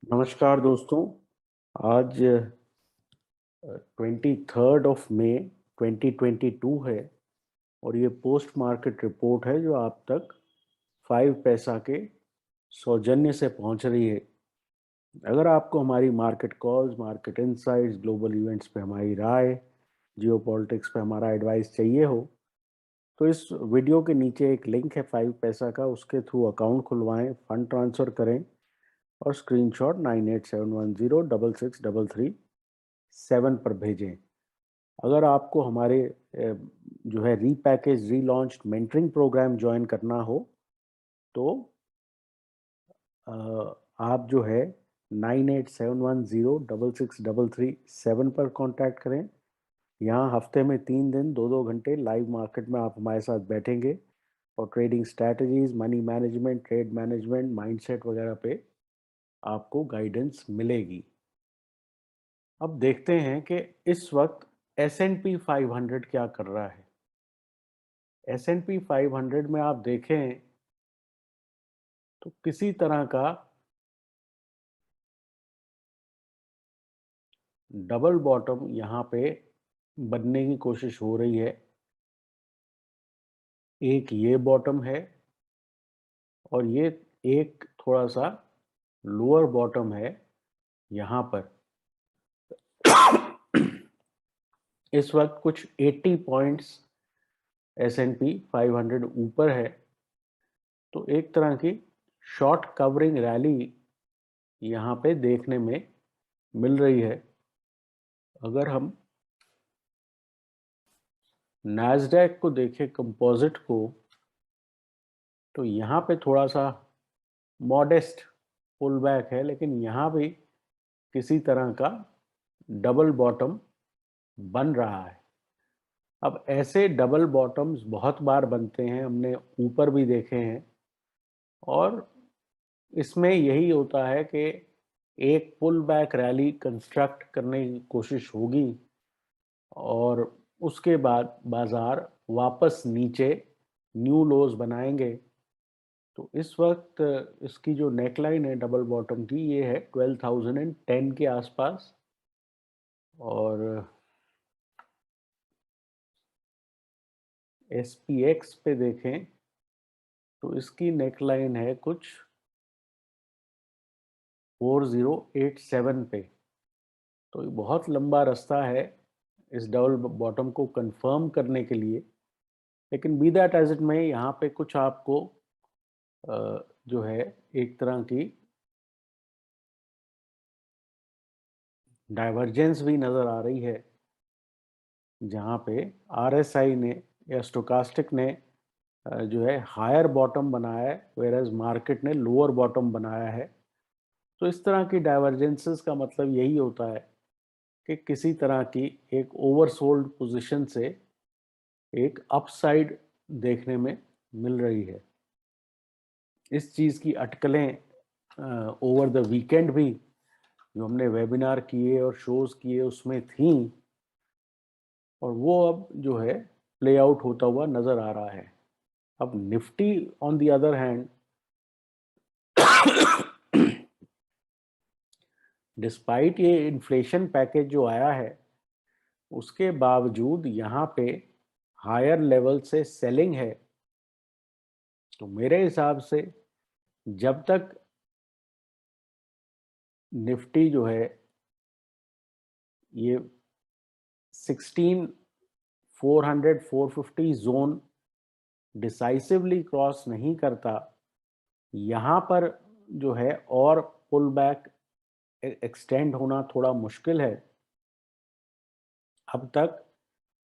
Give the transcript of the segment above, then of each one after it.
नमस्कार दोस्तों। आज 23 मई 2022 है और ये पोस्ट मार्केट रिपोर्ट है जो आप तक 5 पैसा के सौजन्य से पहुंच रही है। अगर आपको हमारी market calls, market insights, global events पे हमारी राय, जियोपॉलिटिक्स पे हमारा एडवाइस चाहिए हो तो इस वीडियो के नीचे एक लिंक है 5 पैसा का, उसके थ्रू अकाउंट खुलवाएं, फंड ट्रांसफ़र करें और स्क्रीनशॉट 9871063337 पर भेजें। अगर आपको हमारे जो है repackage relaunched mentoring program join करना हो तो आप जो है 9871063337 पर कांटेक्ट करें। यहाँ हफ्ते में 3 दिन 2-2 घंटे लाइव मार्केट में आप हमारे साथ बैठेंगे और trading strategies, money management, trade management, mindset वगैरह पे आपको गाइडेंस मिलेगी। अब देखते हैं कि इस वक्त S&P 500 क्या कर रहा है। S&P 500 में आप देखें तो किसी तरह का डबल बॉटम यहाँ पे बनने की कोशिश हो रही है। एक ये बॉटम है और ये एक थोड़ा सा लोअर बॉटम है यहाँ पर। इस वक्त कुछ 80 पॉइंट्स S&P 500 ऊपर है, तो एक तरह की शॉर्ट कवरिंग रैली यहाँ पे देखने में मिल रही है। अगर हम नैस्डैक को देखें, कंपोजिट को, तो यहाँ पे थोड़ा सा मॉडेस्ट पुल बैक है, लेकिन यहाँ भी किसी तरह का डबल बॉटम बन रहा है। अब ऐसे डबल बॉटम्स बहुत बार बनते हैं, हमने ऊपर भी देखे हैं और इसमें यही होता है कि एक पुल बैक रैली कंस्ट्रक्ट करने की कोशिश होगी और उसके बाद बाजार वापस नीचे न्यू लोज बनाएंगे। तो इस वक्त इसकी जो नेकलाइन है डबल बॉटम की, ये है 12,010 के आसपास और SPX पे देखें तो इसकी नेकलाइन है कुछ 4087 पे। तो ये बहुत लंबा रास्ता है इस डबल बॉटम को कंफर्म करने के लिए, लेकिन बी दैट एज इट में यहाँ पे कुछ आपको जो है एक तरह की डाइवर्जेंस भी नज़र आ रही है, जहाँ पे RSI ने या स्टोकास्टिक ने जो है हायर बॉटम बनाया है, वेरएज मार्केट ने लोअर बॉटम बनाया है। तो इस तरह की डाइवर्जेंसेस का मतलब यही होता है कि किसी तरह की एक ओवरसोल्ड पोजीशन से एक अपसाइड देखने में मिल रही है। इस चीज़ की अटकलें ओवर द वीकेंड भी जो हमने वेबिनार किए और शोज किए उसमें थी, और वो अब जो है प्ले आउट होता हुआ नजर आ रहा है। अब Nifty on the other hand despite ये इन्फ्लेशन पैकेज जो आया है उसके बावजूद यहाँ पे हायर लेवल से सेलिंग है। तो मेरे हिसाब से जब तक निफ्टी जो है ये 16,400 450 जोन डिसाइसिवली क्रॉस नहीं करता, यहाँ पर जो है और पुल बैक एक्सटेंड होना थोड़ा मुश्किल है। अब तक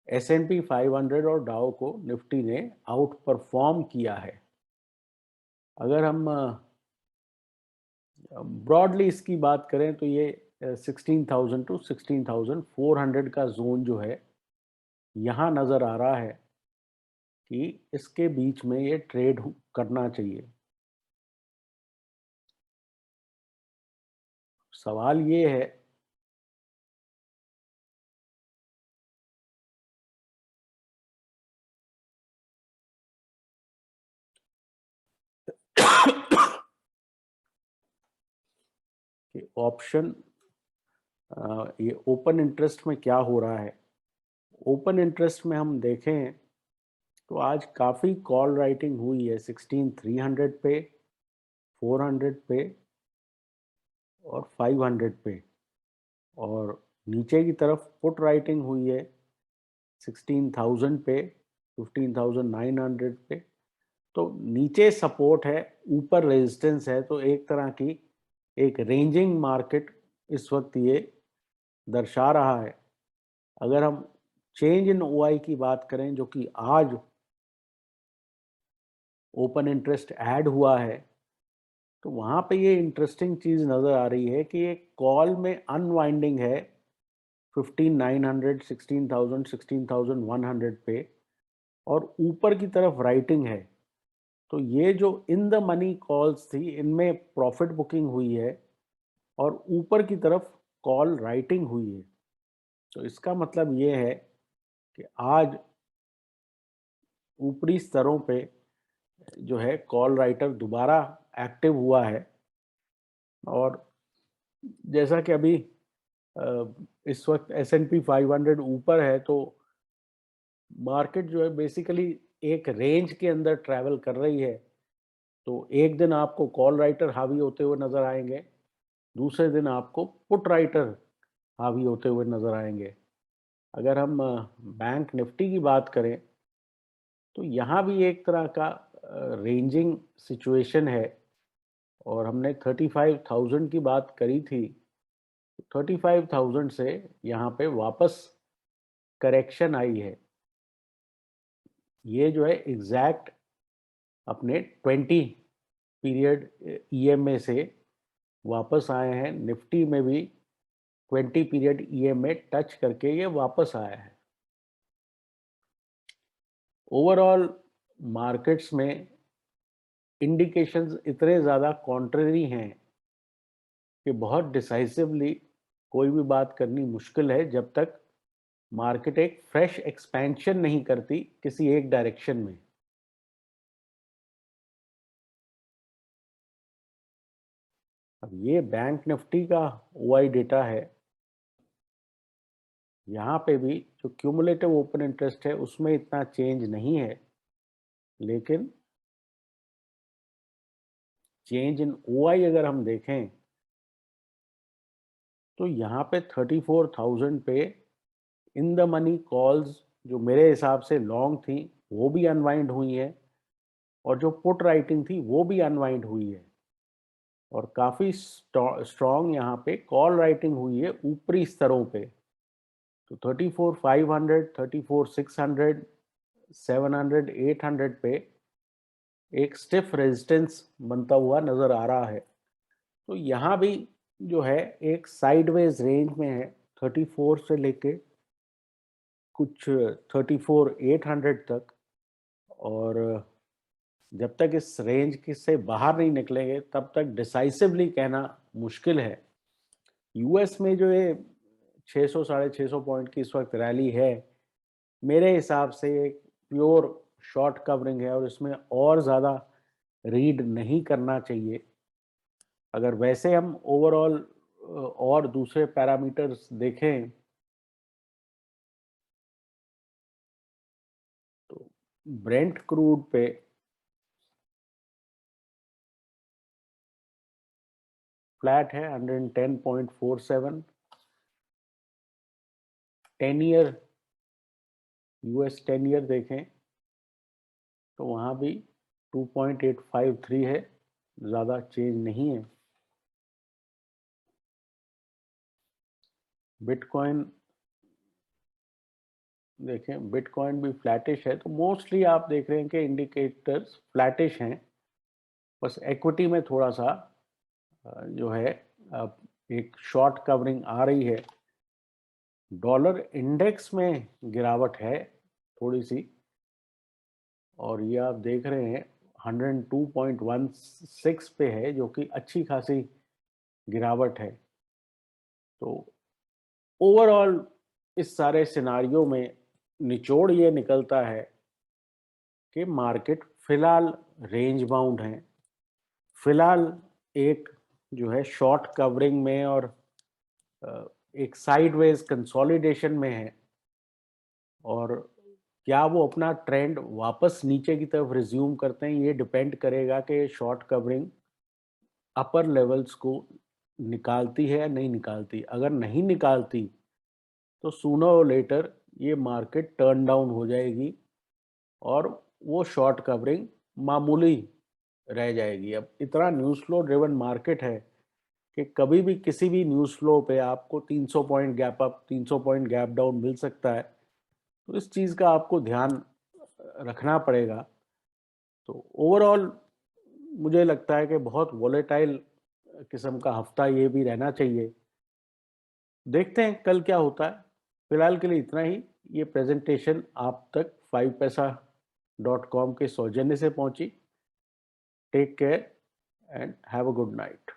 S&P 500 और डाउ को निफ्टी ने आउट परफॉर्म किया है। अगर हम ब्रॉडली इसकी बात करें तो ये 16,000 टू 16,400 का जोन जो है यहाँ नज़र आ रहा है कि इसके बीच में ये ट्रेड करना चाहिए। सवाल ये है कि ऑप्शन ये ओपन इंटरेस्ट में क्या हो रहा है। ओपन इंटरेस्ट में हम देखें तो आज काफ़ी कॉल राइटिंग हुई है 16,300 पे, 400 पे और 500 पे, और नीचे की तरफ पुट राइटिंग हुई है 16,000 पे, 15,900 पे। तो नीचे सपोर्ट है, ऊपर रेजिस्टेंस है, तो एक तरह की एक रेंजिंग मार्केट इस वक्त ये दर्शा रहा है। अगर हम चेंज इन ओआई की बात करें, जो कि आज ओपन इंटरेस्ट ऐड हुआ है, तो वहाँ पे ये इंटरेस्टिंग चीज़ नज़र आ रही है कि एक कॉल में अनवाइंडिंग है 15,900, 16,000, 16,100 पे, और ऊपर की तरफ राइटिंग है। तो ये जो इन द मनी कॉल्स थी, इनमें प्रॉफिट बुकिंग हुई है और ऊपर की तरफ कॉल राइटिंग हुई है। तो इसका मतलब ये है कि आज ऊपरी स्तरों पे जो है कॉल राइटर दोबारा एक्टिव हुआ है। और जैसा कि अभी इस वक्त S&P 500 ऊपर है, तो मार्केट जो है बेसिकली एक रेंज के अंदर ट्रैवल कर रही है। तो एक दिन आपको कॉल राइटर हावी होते हुए नजर आएंगे, दूसरे दिन आपको पुट राइटर हावी होते हुए नजर आएंगे। अगर हम बैंक निफ्टी की बात करें तो यहाँ भी एक तरह का रेंजिंग सिचुएशन है, और हमने 35,000 की बात करी थी। 35,000 से यहाँ पे वापस करेक्शन आई है। ये जो है एग्जैक्ट अपने 20 पीरियड ईएमए से वापस आए हैं। निफ्टी में भी 20 पीरियड ईएमए टच करके ये वापस आया है। ओवरऑल मार्केट्स में इंडिकेशंस इतने ज़्यादा कॉन्ट्ररी हैं कि बहुत डिसाइसिवली कोई भी बात करनी मुश्किल है जब तक मार्केट एक फ्रेश एक्सपेंशन नहीं करती किसी एक डायरेक्शन में। अब ये बैंक निफ्टी का ओआई डेटा है। यहाँ पे भी जो क्यूमुलेटिव ओपन इंटरेस्ट है उसमें इतना चेंज नहीं है, लेकिन चेंज इन ओआई अगर हम देखें तो यहाँ पे 34,000 पे इन द मनी कॉल्स जो मेरे हिसाब से लॉन्ग थी वो भी अनवाइंड हुई है, और जो पुट राइटिंग थी वो भी अनवाइंड हुई है, और काफ़ी स्ट्रॉन्ग यहाँ पे कॉल राइटिंग हुई है ऊपरी स्तरों पे। तो 34,500, 34,600, 700, 800 पे एक स्टिफ रेजिस्टेंस बनता हुआ नज़र आ रहा है। तो यहाँ भी जो है एक साइडवेज रेंज में है, 34 से लेके कुछ 34,800 तक। और जब तक इस रेंज के से बाहर नहीं निकलेंगे तब तक डिसाइसिवली कहना मुश्किल है। यूएस में जो ये 600 650 पॉइंट की इस वक्त रैली है, मेरे हिसाब से एक प्योर शॉर्ट कवरिंग है, और इसमें और ज़्यादा रीड नहीं करना चाहिए। अगर वैसे हम ओवरऑल और दूसरे पैरामीटर्स देखें तो ब्रेंट क्रूड पे फ्लैट है 110.47। 10 ईयर यूएस 10 ईयर देखें तो वहाँ भी 2.853 है, ज़्यादा चेंज नहीं है। बिटकॉइन देखें, बिटकॉइन भी फ्लैटिश है। तो मोस्टली आप देख रहे हैं कि इंडिकेटर्स फ्लैटिश हैं। बस इक्विटी में थोड़ा सा जो है एक शॉर्ट कवरिंग आ रही है। डॉलर इंडेक्स में गिरावट है थोड़ी सी, और ये आप देख रहे हैं 102.16 पे है, जो कि अच्छी खासी गिरावट है। तो ओवरऑल इस सारे सिनारियों में निचोड़ ये निकलता है कि मार्केट फिलहाल रेंज बाउंड है। फिलहाल एक जो है शॉर्ट कवरिंग में और एक साइडवेज कंसोलिडेशन में है, और क्या वो अपना ट्रेंड वापस नीचे की तरफ रिज्यूम करते हैं, ये डिपेंड करेगा कि शॉर्ट कवरिंग अपर लेवल्स को निकालती है या नहीं निकालती। अगर नहीं निकालती तो सूनर और लेटर ये मार्केट टर्न डाउन हो जाएगी और वो शॉर्ट कवरिंग मामूली रह जाएगी। अब इतना न्यूज़ फ्लो ड्रिवन मार्केट है कि कभी भी किसी भी न्यूज़ फ्लो पे आपको 300 point gap up, 300 point gap down मिल सकता है। तो इस चीज़ का आपको ध्यान रखना पड़ेगा। तो ओवरऑल मुझे लगता है कि बहुत वॉलेटाइल किस्म का हफ्ता ये भी रहना चाहिए। देखते हैं कल क्या होता है। फिलहाल के लिए इतना ही। ये प्रेजेंटेशन आप तक 5paisa.com के सौजन्य से पहुंची। Take care and have a good night.